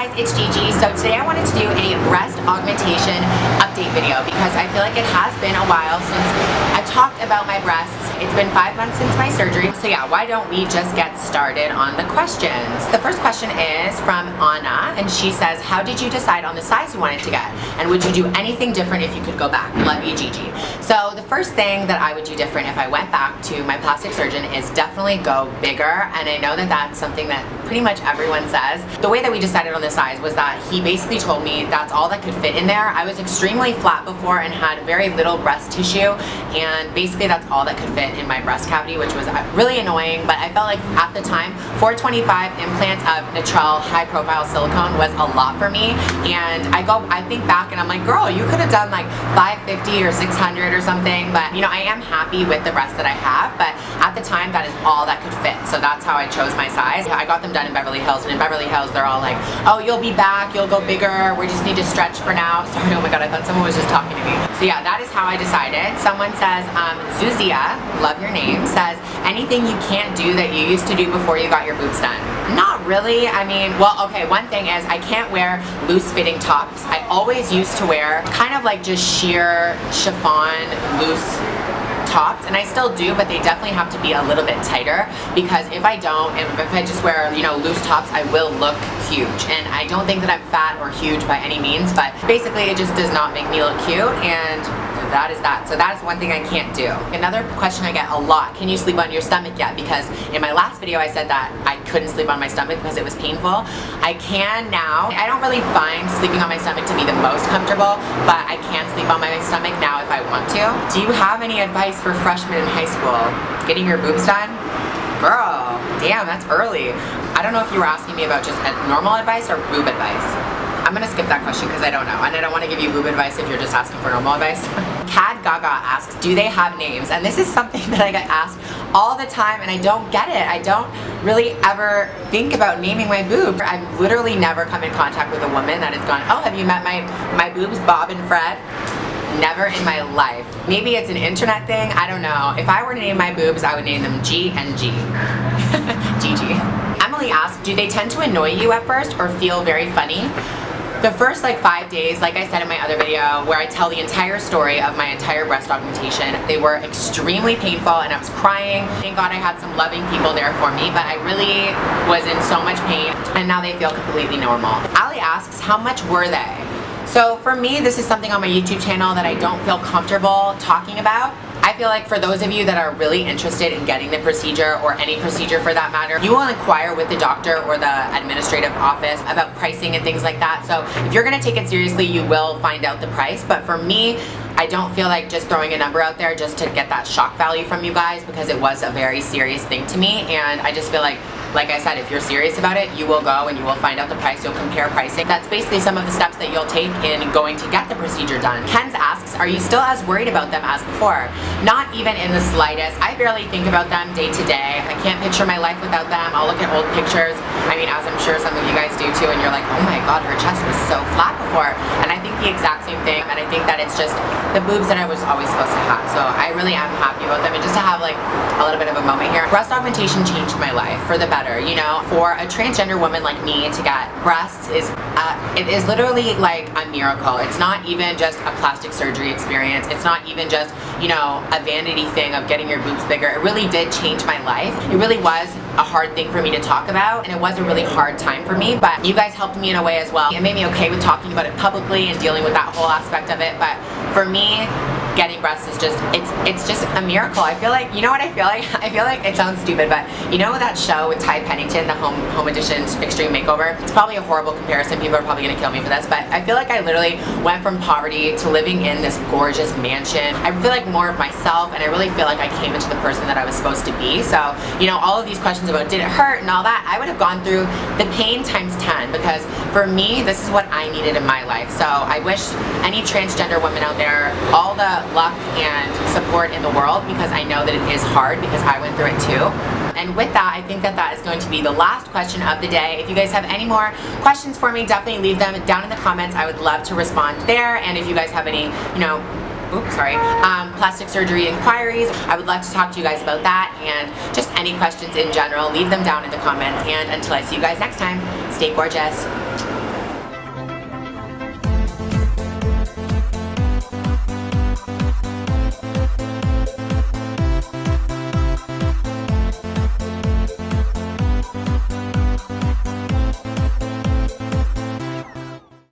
guys, it's Gigi. So today I wanted to do a breast augmentation update video because I feel like it has been a while since I've talked about my breasts. It's been 5 months since my surgery. So yeah, why don't we just get started on the questions? The first question is from Anna, and she says, how did you decide on the size you wanted to get? And would you do anything different if you could go back? Love you, Gigi. So the first thing that I would do different if I went back to my plastic surgeon is definitely go bigger. And I know that that's something that pretty much everyone says. The way that we decided on the size was that he basically told me that's all that could fit in there. I was extremely flat before and had very little breast tissue, and basically that's all that could fit in my breast cavity, which was really annoying. But I felt like at the time 425 implants of natural high profile silicone was a lot for me, and I think back and I'm like, girl, you could have done like 550 or 600 or something. But you know, I am happy with the breasts that I have, but at the time that is all that could fit, so that's how I chose my size. I got them done in Beverly Hills, and in Beverly Hills they're all like, oh, you'll be back, you'll go bigger, we just need to stretch for now. Sorry, oh my god, I thought someone was just talking to me. So yeah, that is how I decided. Someone says, Zuzia, love your name, says, anything you can't do that you used to do before you got your boobs done? Not really. I mean, well, okay, one thing is I can't wear loose fitting tops. I always used to wear kind of like just sheer chiffon loose tops, and I still do, but they definitely have to be a little bit tighter, because if I don't, and if I just wear, you know, loose tops, I will look huge. And I don't think that I'm fat or huge by any means, but basically it just does not make me look cute, and that is that. So that is one thing I can't do. Another question I get a lot, can you sleep on your stomach yet? Because in my last video I said that I couldn't sleep on my stomach because it was painful. I can now. I don't really find sleeping on my stomach to be the most comfortable, but I can sleep on my stomach now if I want to. Do you have any advice for freshmen in high school getting your boobs done? Girl, damn, that's early. I don't know if you were asking me about just normal advice or boob advice. I'm gonna skip that question because I don't know, and I don't want to give you boob advice if you're just asking for normal advice. Cad Gaga asks, do they have names? And this is something that I get asked all the time, and I don't get it. I don't really ever think about naming my boobs. I've literally never come in contact with a woman that has gone, oh, have you met my boobs, Bob and Fred? Never in my life. Maybe it's an internet thing, I don't know. If I were to name my boobs, I would name them G and G. Gigi. Emily asked, do they tend to annoy you at first or feel very funny? The first like 5 days, like I said in my other video, where I tell the entire story of my entire breast augmentation, they were extremely painful and I was crying. Thank God I had some loving people there for me, but I really was in so much pain, and now they feel completely normal. Ali asks, how much were they? So for me, this is something on my YouTube channel that I don't feel comfortable talking about. I feel like for those of you that are really interested in getting the procedure, or any procedure for that matter, you will inquire with the doctor or the administrative office about pricing and things like that. So if you're gonna take it seriously, you will find out the price. But for me, I don't feel like just throwing a number out there just to get that shock value from you guys, because it was a very serious thing to me, and I just feel like I said, if you're serious about it, you will go and you will find out the price, you'll compare pricing. That's basically some of the steps that you'll take in going to get the procedure done. Kenz asks, are you still as worried about them as before? Not even in the slightest. I barely think about them day to day. I can't picture my life without them. I'll look at old pictures, I mean, as I'm sure some of you guys do too, and you're like, oh my god, her chest was so flat before. And I think the exact same thing, and I think that it's just the boobs that I was always supposed to have. So I really am happy about them, and just to have like a little bit of a moment here. Breast augmentation changed my life for the better. You know, for a transgender woman like me to get breasts it is literally like a miracle. It's not even just a plastic surgery experience. It's not even just, you know, a vanity thing of getting your boobs bigger. It really did change my life. It really was a hard thing for me to talk about, and it was a really hard time for me, but you guys helped me in a way as well. It made me okay with talking about it publicly and dealing with that whole aspect of it. But for me, getting breasts is just, it's just a miracle. I feel like, you know what I feel like? I feel like it sounds stupid, but you know that show with Ty Pennington, the Home Edition Extreme Makeover? It's probably a horrible comparison. People are probably gonna kill me for this, but I feel like I literally went from poverty to living in this gorgeous mansion. I feel like more of myself, and I really feel like I came into the person that I was supposed to be. So, you know, all of these questions about did it hurt and all that, I would have gone through the pain times 10, because for me, this is what I needed in my life. So I wish any transgender women out there all the luck and support in the world, because I know that it is hard, because I went through it too. And with that, I think that that is going to be the last question of the day. If you guys have any more questions for me, definitely leave them down in the comments. I would love to respond there. And if you guys have any, you know, plastic surgery inquiries, I would love to talk to you guys about that, and just any questions in general, leave them down in the comments. And until I see you guys next time, stay gorgeous.